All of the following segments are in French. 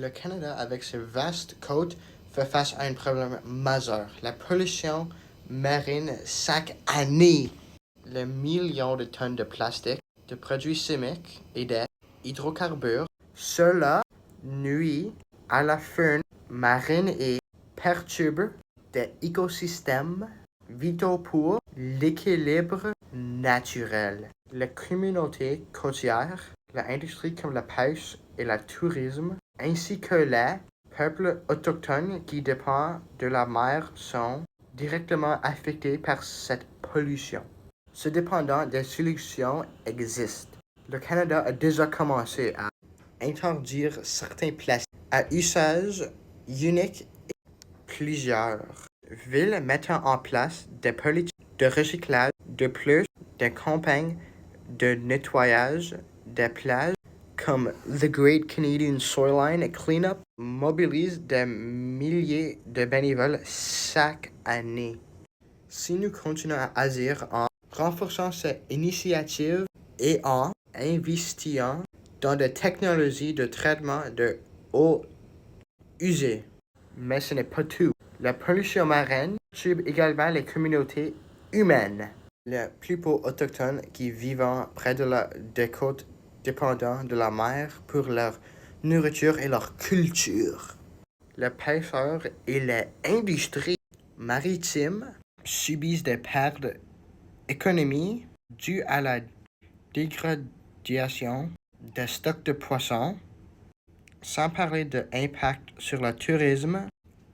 Le Canada, avec ses vastes côtes, fait face à un problème majeur, la pollution marine chaque année. Les millions de tonnes de plastique, de produits chimiques et d'hydrocarbures, cela nuit à la faune marine et perturbe des écosystèmes vitaux pour l'équilibre naturel. Les communautés côtières, l'industrie comme la pêche et le tourisme, ainsi que les peuples autochtones qui dépendent de la mer sont directement affectés par cette pollution. Cependant, des solutions existent. Le Canada a déjà commencé à interdire certains plastiques à usage unique et plusieurs villes mettant en place des politiques de recyclage. De plus, des campagnes de nettoyage des plages comme The Great Canadian Shoreline Cleanup mobilisent des milliers de bénévoles chaque année. Si nous continuons à agir en renforçant ces initiatives et en investissant dans des technologies de traitement de eau usée. Mais ce n'est pas tout. La pollution marine tue également les communautés humaines. Les peuples autochtones qui vivent près des côtes dépendant de la mer pour leur nourriture et leur culture. Les pêcheurs et les industries maritimes subissent des pertes économiques dues à la dégradation des stocks de poissons, sans parler de l'impact sur le tourisme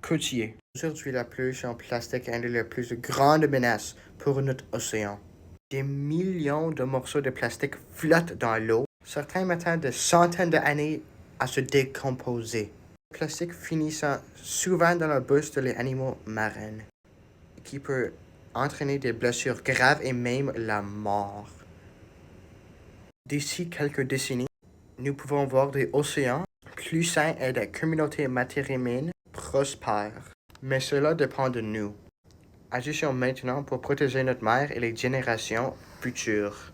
côtier. Aujourd'hui, la pollution plastique est une des plus grandes menaces pour notre océan. Des millions de morceaux de plastique flottent dans l'eau, certains mettant des centaines d'années à se décomposer. Le plastique finissant souvent dans la bouche des animaux marins, qui peut entraîner des blessures graves et même la mort. D'ici quelques décennies, nous pouvons voir des océans plus sains et des communautés marines prospères. Mais cela dépend de nous. Agissons maintenant pour protéger notre mer et les générations futures.